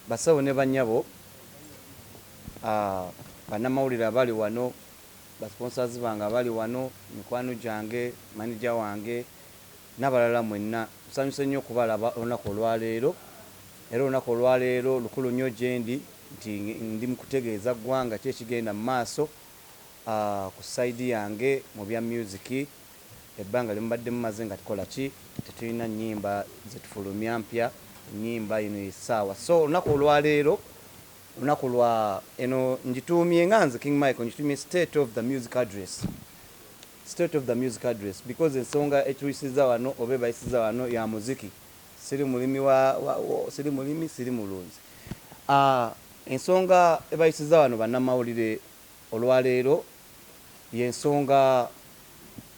basawo ne bannyabo bannamawulire abali wano, basponsors bange abali wano, mikwano gyange, manager wange n'abalala mwenna, nsanyuse nnyo okubalaba olunaku olwaleero. Era olunaku olwaleero lukulu nnyo gye nti ndi mu kutegeeza ggwanga ki ekigenda mu maaso ku sayidi yange mu bya music. Ebbanga limubadde mumaze nga tukola ki, tetulina nnyimba zetufulumya mpya, nnyimba ino essaawa. So olunaku olwaleero, olunaku lwa eno ngituumye nga nze King Michael, ngituumye state of the music address. State of the music address because ensonga etuyisiza wano oba ebayisiza wano ya muziki. Siri mulimi siri mulimi siri mulunzi. Ensonga ebayisiza wano bannamawulire olwaleero y'ensonga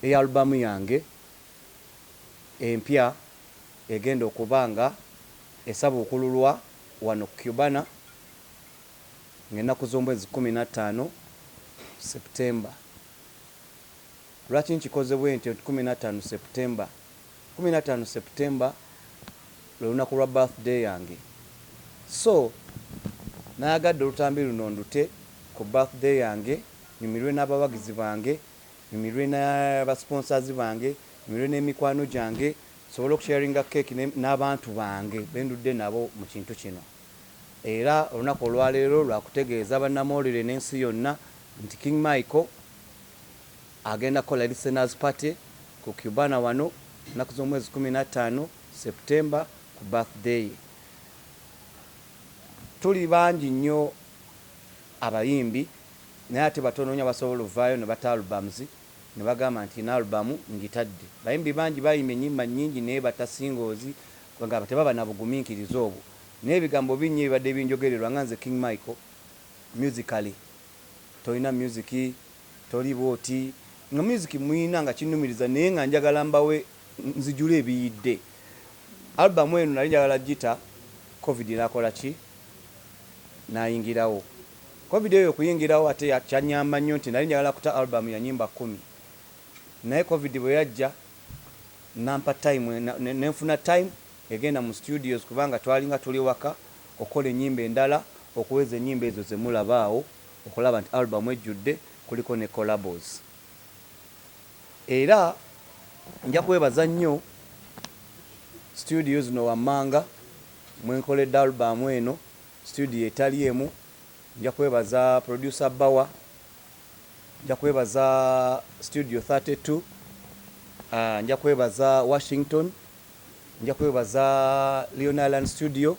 ey'alubamu yange empya egenda okubanga esaba okululwa wano ku Cubana ng'ennaku z'omwezi 15 September. Lwaki nkikoze bwe nti 15 September? 15 September lwe lunaku lwa birthday yange. So nayagadde olutambi luno ndute ku birthday yange, nyumirwe n'abawagizi bange, nyumirwe n'abasponsors bange, nyumirwe n'emikwano gyange, sobole okusharinga cake n'abantu bange bendudde nabo mu kintu kino. Era olunaku olwaleero lwakutegeeza bannamawulire n'ensi yonna nti King Michael agenda kukola listeners party ku Cubana wano ennaku z'omwezi 15 September ku birthday. Tuli bangi nnyo abayimbi naye ate batono nnyo abasobola ovaayo ne bata albums ne bagamba nti na albumu ngitadde. Bayimbi bangi bayimba ennyimba nnyingi naye bata singles nga tebaba na bugumiikiriza obwo. Naye ebigambo bingi ebibadde binjogererwa nga nze King Michael musically tolina music, toli booti, nga music muyina nga kinnumiriza naye nga njagala mbawe nzijula ebiyidde. Albumu eno nali njagala gita, covid nakola ki? Nayingirawo. Covid eyo kuyingirawo ate kyanyamba nnyo nti nali njagala kuta albumu ya nyimba 10. Naye covid bwe yajja nampa time, nenfuna time egenda mu studios kubanga twalinga tuli waka okola ennyimba endala, okuweza ennyimba ezo ze mulabaawo, okulaba nti albumu ejjudde, kuliko ne collabos. Era nja kwebaza nnyo studios no wammanga mwenkoledde albumu eno, studio etali emu. Nja kwebaza producer Bawa, nja kwebaza studio 32, nja kwebaza Washington, nja kwebaza Leonard Studio,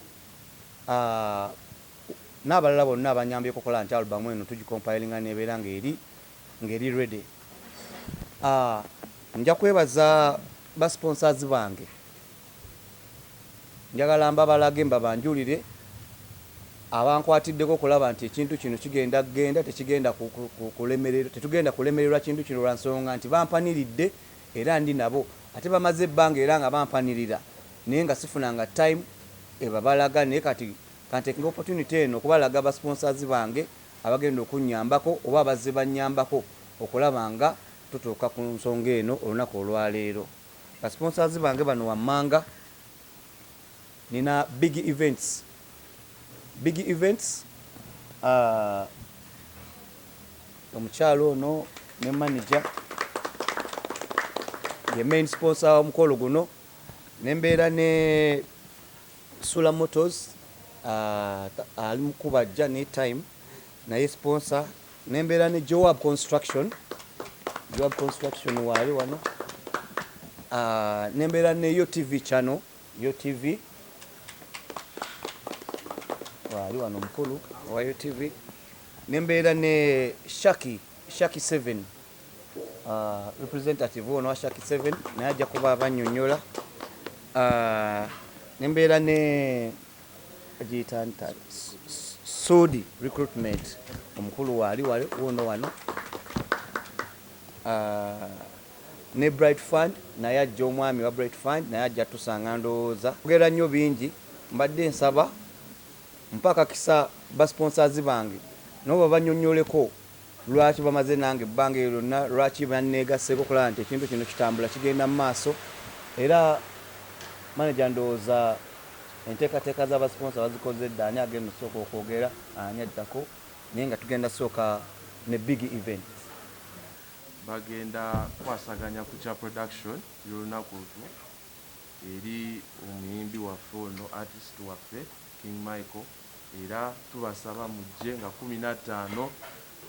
n'abalala bonna abanyambye okukola nti albumu eno tugicompilinga nebeera ng'eri ready. Nja kwebaza basponsors bange, njagala mbabalage mbabanjulire abankwatiddeko okulaba nti ekintu kino kigenda tekigenda kulemererwa, tetugenda kulemererwa kintu kino lwa nsonga nti bampaniridde era ndi nabo ate bamaze ebbanga era nga bampanirira naye nga sifunanga time ebabalaga. Naye kati kantekinga opportunity eno okubalaga basponsors bange abagenda okunnyambako oba abazze bannyambako okulaba nga tutuuka ku nsonga eno olunaku olwaleero. Basponsors bange bano wammanga nina big events, omukyalo ono ne manager ye main sponsor w'omukolo guno, nembeera ne Sula Motors ali mu kubajja ne time naye sponsor, nembeera ne Joab Construction waali wano, nembeera ne YoTV channel, YoTV waali wano omukulu wa YoTV, nembeera ne Shaki 7 representative ono wa Shaki 7 naye ajja kuba abannyonnyola. Nembeera ne agiyita Sudi recruitment omukulu waali wono wano, ne Bright Fund naye ajja omwami wa Bright Fund naye ajja tusanga ndowooza ogera nnyo bingi. Mbadde nsaba mpaka kisa basponsors bange nabo bannyonnyoleko lwaki bamaze nange ebbanga lyonna, lwaki banneegasseko okulaba nti ekintu kino kitambula kigenda mu maaso. Era manager ndowooza enteekateeka z'abasponsa bazikoze dda ani agenda osooka okwogera ani addako naye nga tugenda sooka ne big event bagenda kwasaganya ku kya production y'olunaku luto eri omuyimbi waffe ono artist waffe King Michael era tubasaba mujje nga 15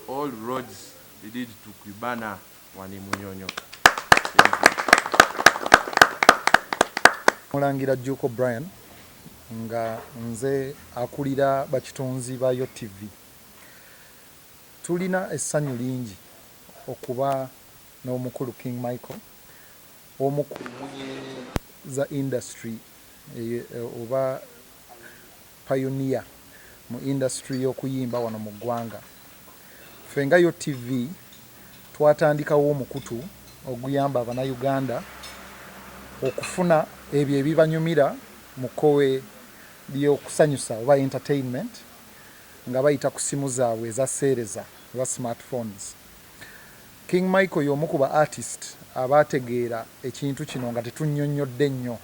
all roads lead to Kwibana wani Munyonyo. Mulangira Juko Brian nga nze akulira bakitonzi ba Yo TV. Tulina essanyu lingi okuba n'omukulu King Michael omukulu za industry oba pioneer mu industry y'okuyimba wano mu ggwanga. Fenga Yo TV twatandikawo omukutu oguyamba Abannayuganda okufuna ebyo ebibanyumira mu kkowe ly'okusanyusa oba entertainment nga bayita ku simu zaabwe ezaseereza oba smartphones. King Michael y'omu ku ba artist abaategeera ekintu kino nga tetunnyonnyodde nnyo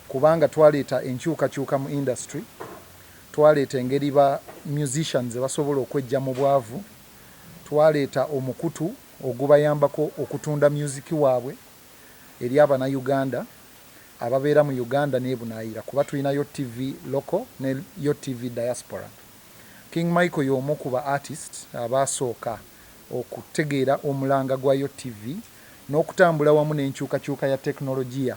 kubanga twaleeta enkyukakyuka mu industry, twaleeta engeri ba musicians basobola okwejja mu bwavu, twaleeta omukutu ogubayambako okutunda music waabwe eri Abannayuganda ababeera mu Uganda n'ebunaayira kuba tulina Yo TV local ne Yo TV diaspora. King Michael y'omu ku ba artist abaasooka okutegeera omulanga gwa Yo TV n'okutambula wamu n'enkyukakyuka ya tekinologiya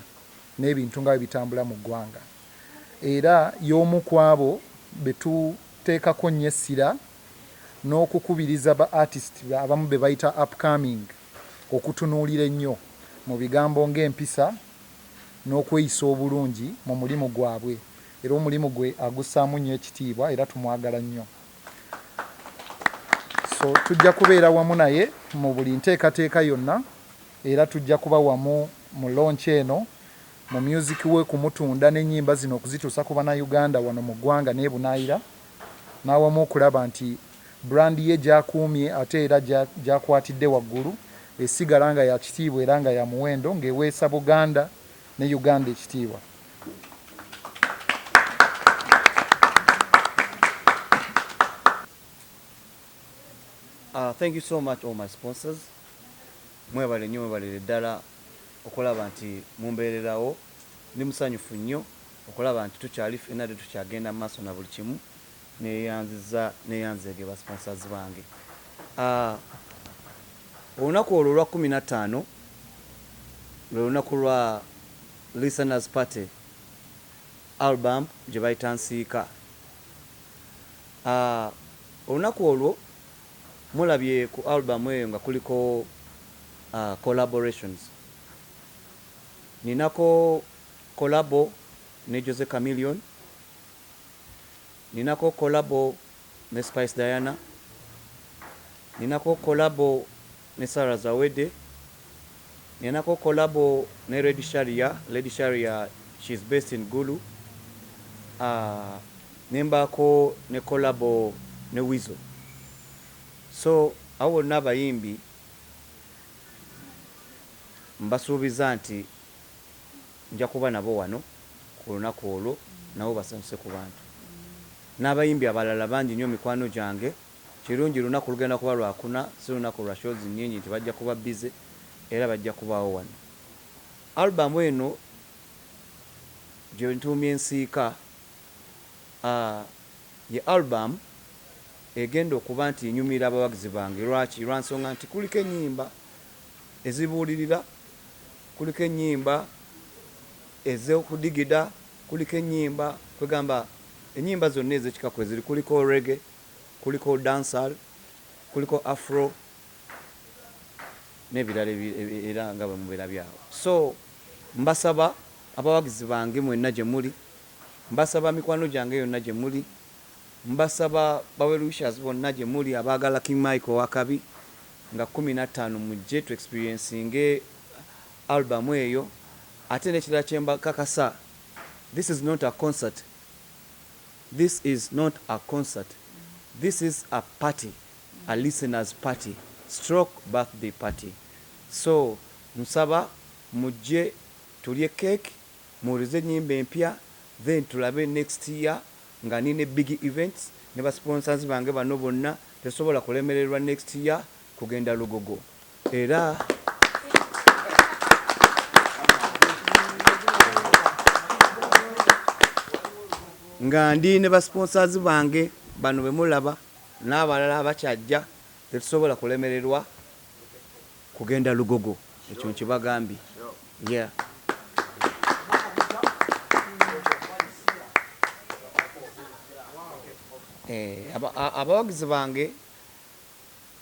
n'ebintu nga bitambula mu ggwanga. Era y'omu ku abo be tuteekako nnyo essira n'okukubiriza ba artist abamu be bayita upcoming okutunuulira ennyo mu bigambo ng'empisa n'okweyisa obulungi mu mulimu gwabwe. Era omulimu gwe agussaamu nnyo ekitiibwa era tumwagala nnyo. So tujja kubeera wamu naye mu buli nteekateeka yonna era tujja kuba wamu mu launch eno mu music we kumutunda n'ennyimba zino okuzituusa ku Bannayuganda wano mu ggwanga n'ebunaayira n'awamu okulaba nti brand ye gy'akuumye ate era gy'akwatidde waggulu esigala nga ya kitiibwa era nga ya muwendo ng'eweesa Buganda ne Uganda ekitiibwa. Thank you so much all my sponsors. Mwebale nnyo mwebalire ddala okulaba nti mumbeererawo. Ndi musanyufu nnyo okulaba nti tukyali ffenna tukyagenda mu maaso na buli kimu neyanzege ba sponsors bange. Olunaku olwo lwa 15 lwe lunaku lwa listeners party album gye bayita Nsiika. Olunaku olwo mulabye ku album eyo nga kuliko collaborations. Ninako collabo ne Jose Chameleone, ninako collabo ne Spice Diana, ninako collabo ne Sarah Zawede, ninako collabo ne Lady Sharia. Lady Sharia, she's based in Gulu. Nembako ne collabo ne Wizo. So awo n'abayimbi mbasuubiza nti nja kuba nabo wano ku lunaku olwo nabo basanyuse ku bantu. N'abayimbi abalala bangi nnyo mikwano gyange. Kirungi lunaku lugenda kuba lwakuna, si lunaku lwa shows nnyingi nti bajja kuba bize era bajja kubaawo wano. Album eno gye ntuumye Nsiika ye album egenda okuba nti enyumira abawagizi bange. Lwaki? Lwa nsonga nti kuliko ennyimba ezibuulirira, kuliko ennyimba ez'okudigida, kuliko ennyimba kwegamba ennyimba zonna ez'ekikaku eziri, kuliko reggae, kuliko dancehall, kuliko afro n'ebirala era nga bwe mubeera byawo. So mbasaba abawagizi bange mwenna gye muli, mbasaba mikwano gyange yonna gye muli, mbasaba bawerushers bonna gye muli abaagala King Michael wakabi nga 15 mujje tu experiencing album eyo. Ate n'ekirala kye mbakakasa, this is not a concert. This is not a concert. This is a party, a listeners party, stroke birthday party. So nsaba mujje tulye cake, muwulize ennyimba empya, then tulabe next year nga nine big events ne ba sponsors bange bano bonna tesobola kulemererwa next year kugenda Lugogo era nga ndi ne ba sponsors bange bano bemulaba n'abalala abakyajja tetusobola kulemererwa kugenda Lugogo ekyo nkibagambye yeah. Abawagizi bange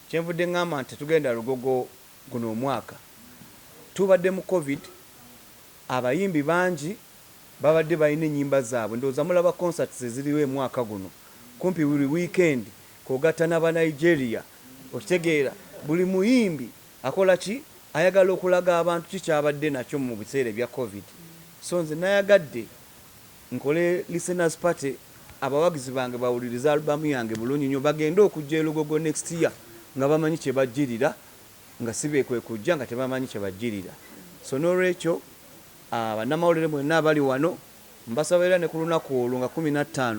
kyenvudde ngamba nti tugenda Lugogo guno omwaka tubadde mu covid abayimbi bangi babadde balina ennyimba zaabwe ndowooza mulaba concerts eziriwo emwaka guno kumpi buli weekend kogatta n'aba Nigeria okitegeera buli muyimbi akola ki ayagala okulaga abantu kikyabadde nakyo mu biseera bya covid so nze nayagadde nkole listeners party abawagizi bange bawuliriza albamu yange bulungi nnyo bagende okujja Lugogo next year nga bamanyi kye bajjirira nga sibeekwe kujja nga tebamanyi kye bajjirira so n'olwekyo bannamawulire mwenna abali wano mbasabira ne ku lunaku olwo nga 15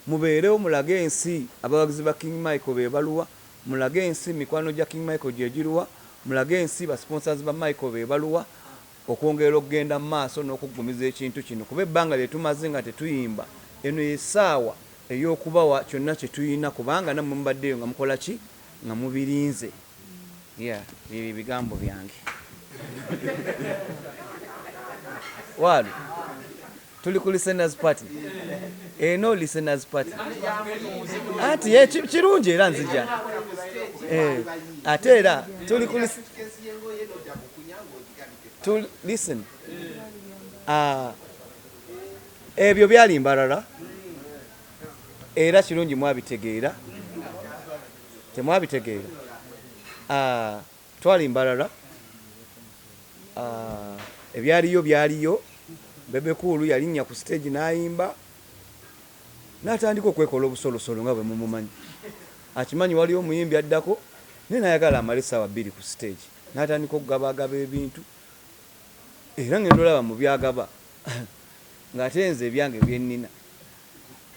mubeerewo mulage ensi abawagizi ba King Michael bebaluwa mulage ensi mikwano gya King Michael gyegiruwa mulage ensi ba sponsors ba Michael bebaluwa okwongera okugenda mu maaso n'okuggumiza ekintu kino kuba ebbanga lye tumaze nga tetuyimba eno yesaawa ey'okubawa kyonna kye tuyina kubanga nammwe mubaddeyo nga mukola ki nga mubirinze yeah bye bigambo byange wali tuli ku listeners party no listeners party ati kirungi era nzija ate era tuli ku listen ebyo byali mbalala era kirungi mwabitegeera temwabitegeera twali mbalala byaliyo Bebe Cool yalinnya ku stage n'ayimba n'atandika okwekola obusolosolo nga bwe mumumanyi akimanyi waliyo omuyimbi addako naye nayagala amale essaawa 2 ku stage n'atandika okugabagaba ebintu era ngendo olaba mu byagaba ng'ate nze ebyange byennina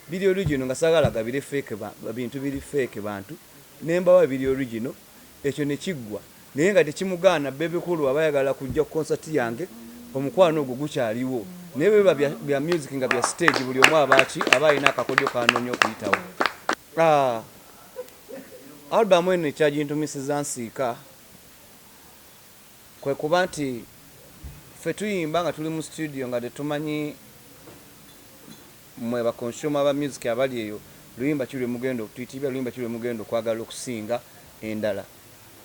biri original nga saagala gabire fake bintu biri fake bantu nembawa biri original ekyo ne kiggwa naye nga tekimugaana Bebe Cool abayagala kujja ku concert yange omukwano ogwo gukyaliwo naye biba bya music nga bya stage buli omu abalina akakodyo kanoonya okuyitawo albamu eno ekyagintumisiza nsiika kwe kuba nti ffe tuyimba nga tuli mu studio nga tetumanyi mwe bakonsuma ba music abali eyo luyimba kiri mugendo tuyitibya luyimba kiri mugendo kwagala okusinga endala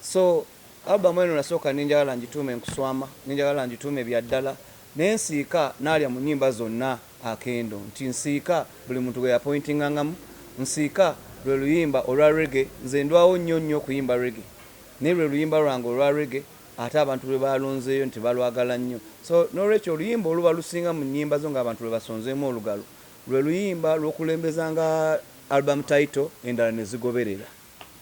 so albamu eno nasooka ninjagala njitume nkuswama ninjagala njitume byaddala nensiika naalya mu nnyimba zonna akendo nti nsiika buli muntu gwe yapointingangamu nsiika lwe luyimba olwa rege nze ndwawo nnyo okuyimba rege naye lwe luyimba lwange olwa rege ate abantu lwe balonzeeyo nti balwagala nnyo so n'olwekyo oluyimba oluba lusinga mu nnyimba zo ng'abantu lwe basonzeemu olugalo lwe luyimba lw'okulembezanga album title endala ne zigoberera